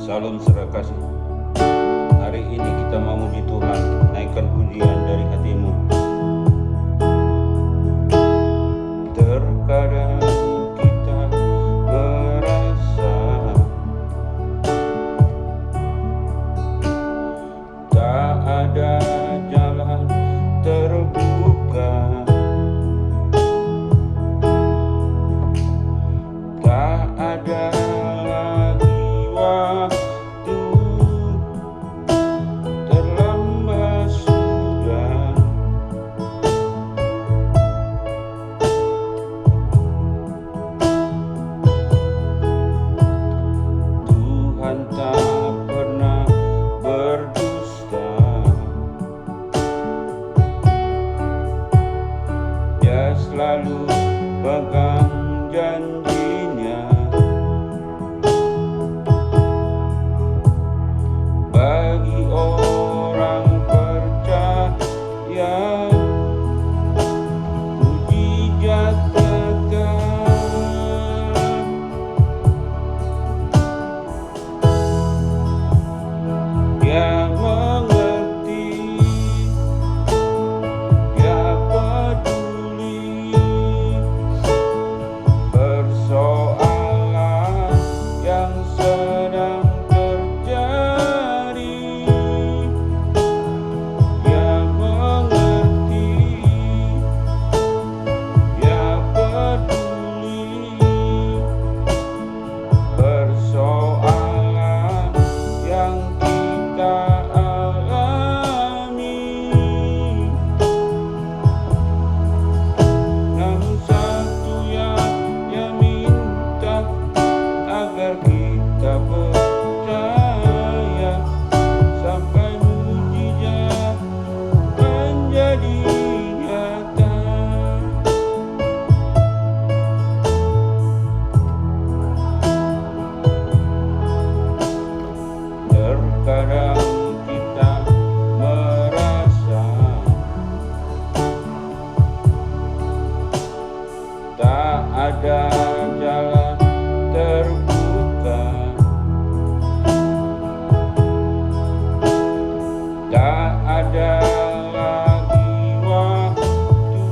Salam saudara kasih. Hari ini kita mau memuji Tuhan, naikkan pujian dari hatimu. Terkadang kita merasa tak ada jalan terbuka, tak ada lagi waktu, terlambat sudah. Tuhan tak pernah berdusta, Dia selalu pegang janjinya. Bagi orang percaya, mujizat kekal. Dia mengerti, Dia peduli persoalan yang sedang terjadi. Dia mengerti, Dia peduli persoalan yang kita alami. Namun satu yang Dia minta, agar kita percaya sampai mujizat menjadi nyata. Terkadang kita merasa tak ada jalan terbuka, tak ada lagi waktu,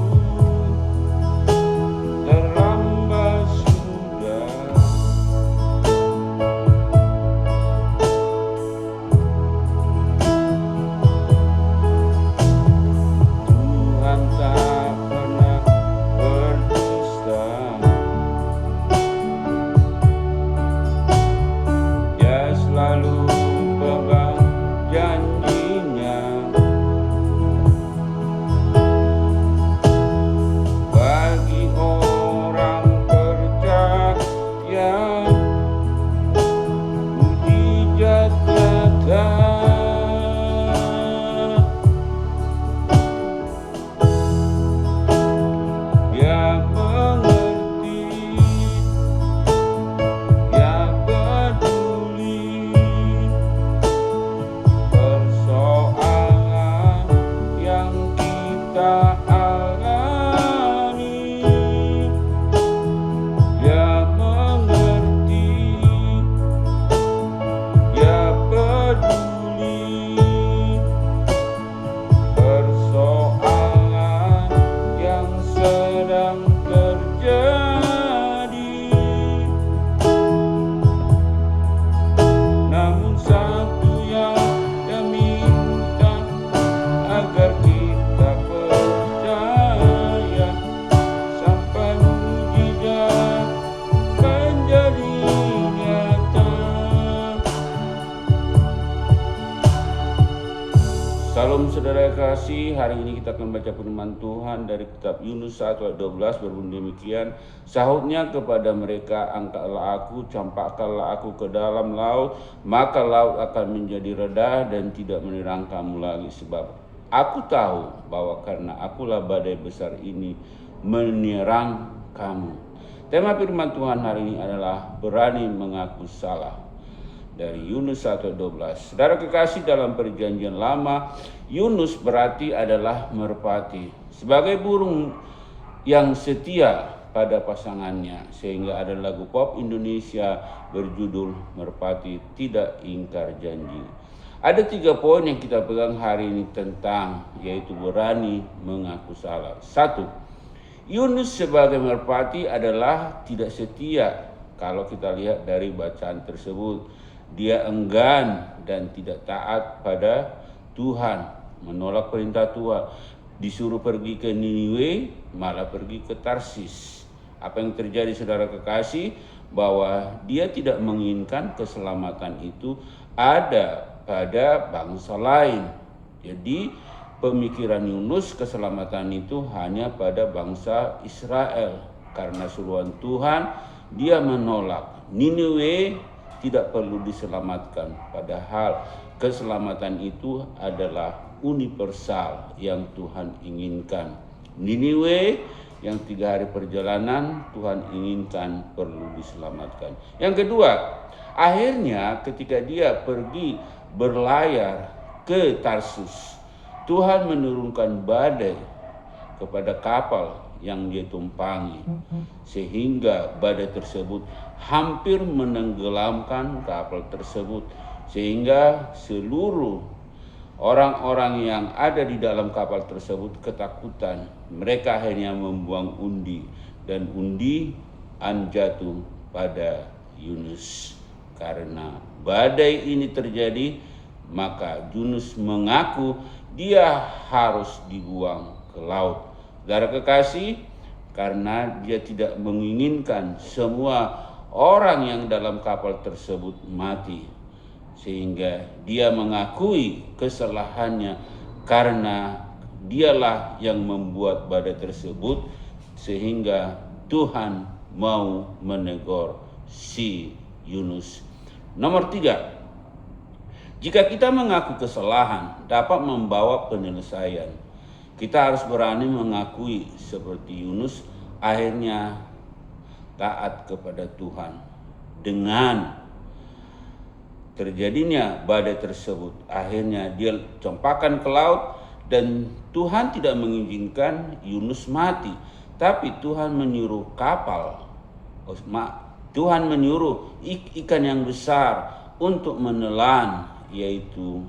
terlambat sudah. Tuhan tak pernah berdusta, Dia selalu pegang janjinya. Bagi orang percaya, mujizat nyata. Dia mengerti, Dia peduli persoalan yang kita alami. Dia mengerti, Dia peduli persoalan yang sedang terjadi. Namun satu yang Dia minta, agar kita percaya sampai mujizat menjadi nyata. Salam saudara kasih, hari ini kita akan baca firman Tuhan dari kitab Yunus 1 ayat 12 berbunyi demikian. Sahutnya kepada mereka, angkatlah aku, campakkanlah aku ke dalam laut, maka laut akan menjadi reda dan tidak menyerang kamu lagi. Sebab aku tahu bahwa karena akulah badai besar ini menyerang kamu. Tema firman Tuhan hari ini adalah berani mengaku salah. Dari Yunus 1:12. Saudara kekasih, dalam perjanjian lama, Yunus berarti adalah merpati. Sebagai burung yang setia pada pasangannya, sehingga ada lagu pop Indonesia berjudul Merpati Tidak Ingkar Janji. Ada 3 poin yang kita pegang hari ini tentang, yaitu berani mengaku salah. 1. Yunus sebagai merpati adalah tidak setia. Kalau kita lihat dari bacaan tersebut, dia enggan dan tidak taat pada Tuhan, menolak perintah Tuhan. Disuruh pergi ke Niniwe, malah pergi ke Tarsis. Apa yang terjadi, saudara kekasih, bahwa dia tidak menginginkan keselamatan itu ada pada bangsa lain. Jadi pemikiran Yunus keselamatan itu hanya pada bangsa Israel. Karena suruhan Tuhan, dia menolak. Niniwe tidak perlu diselamatkan, padahal keselamatan itu adalah universal yang Tuhan inginkan. Niniwe yang 3 hari perjalanan Tuhan inginkan perlu diselamatkan. Yang kedua, akhirnya ketika dia pergi berlayar ke Tarsus, Tuhan menurunkan badai kepada kapal yang dia tumpangi, sehingga badai tersebut hampir menenggelamkan kapal tersebut, sehingga seluruh orang-orang yang ada di dalam kapal tersebut ketakutan. Mereka akhirnya membuang undi, dan undian jatuh pada Yunus. Karena badai ini terjadi, maka Yunus mengaku dia harus dibuang ke laut. Saudara kekasih, karena dia tidak menginginkan semua orang yang dalam kapal tersebut mati, sehingga dia mengakui kesalahannya karena dialah yang membuat badai tersebut, sehingga Tuhan mau menegur si Yunus. Nomor 3, jika kita mengaku kesalahan dapat membawa penyelesaian. Kita harus berani mengakui seperti Yunus, akhirnya taat kepada Tuhan. Dengan terjadinya badai tersebut, akhirnya dia campakkan ke laut, dan Tuhan tidak mengizinkan Yunus mati, tapi Tuhan menyuruh Tuhan menyuruh ikan yang besar untuk menelan, yaitu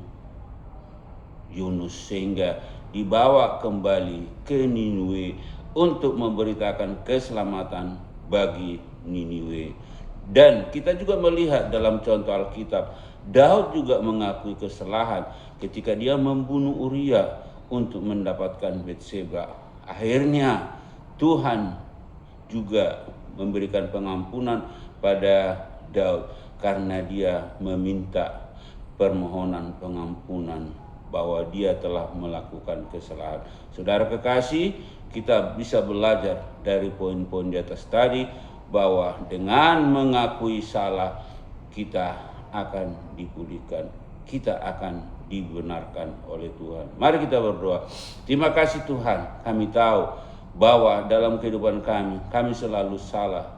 Yunus, sehingga dibawa kembali ke Niniwe untuk memberitakan keselamatan bagi Niniwe. Dan kita juga melihat dalam contoh Alkitab, Daud juga mengakui kesalahan ketika dia membunuh Uria untuk mendapatkan Betseba. Akhirnya Tuhan juga memberikan pengampunan pada Daud karena dia meminta permohonan pengampunan bahwa dia telah melakukan kesalahan. Saudara kekasih, kita bisa belajar dari poin-poin di atas tadi bahwa dengan mengakui salah kita akan dipulihkan, kita akan dibenarkan oleh Tuhan. Mari kita berdoa. Terima kasih Tuhan, kami tahu bahwa dalam kehidupan kami selalu salah.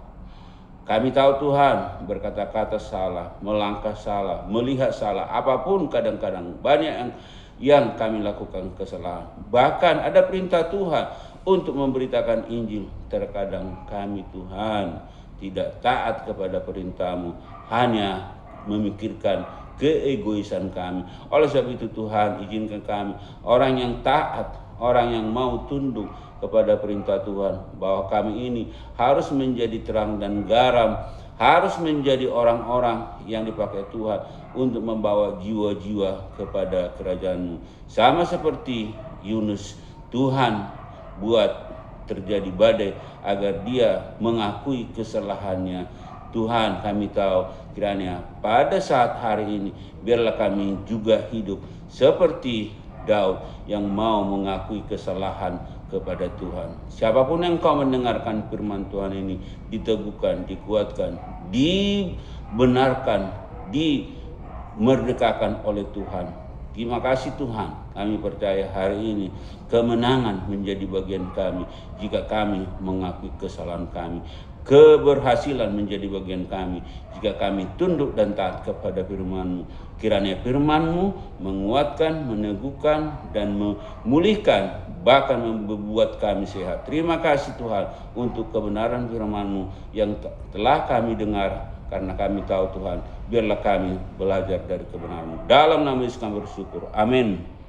Kami tahu Tuhan, berkata-kata salah, melangkah salah, melihat salah, apapun kadang-kadang banyak yang kami lakukan kesalahan. Bahkan ada perintah Tuhan untuk memberitakan Injil. Terkadang kami Tuhan tidak taat kepada perintah-Mu, hanya memikirkan keegoisan kami. Oleh sebab itu Tuhan, izinkan kami orang yang taat, orang yang mau tunduk kepada perintah Tuhan, bahwa kami ini harus menjadi terang dan garam, harus menjadi orang-orang yang dipakai Tuhan untuk membawa jiwa-jiwa kepada kerajaan-Mu. Sama seperti Yunus, Tuhan buat terjadi badai agar dia mengakui kesalahannya. Tuhan, kami tahu kiranya pada saat hari ini biarlah kami juga hidup seperti Daud yang mau mengakui kesalahan kepada Tuhan. Siapapun yang kau mendengarkan firman Tuhan ini, diteguhkan, dikuatkan, dibenarkan, dimerdekakan oleh Tuhan. Terima kasih Tuhan, kami percaya hari ini kemenangan menjadi bagian kami jika kami mengakui kesalahan kami. Keberhasilan menjadi bagian kami jika kami tunduk dan taat kepada firman-Mu. Kiranya firman-Mu menguatkan, meneguhkan, dan memulihkan bahkan membuat kami sehat. Terima kasih Tuhan untuk kebenaran firman-Mu yang telah kami dengar, karena kami tahu Tuhan, biarlah kami belajar dari kebenaran-Mu. Dalam nama Yesus kami bersyukur. Amin.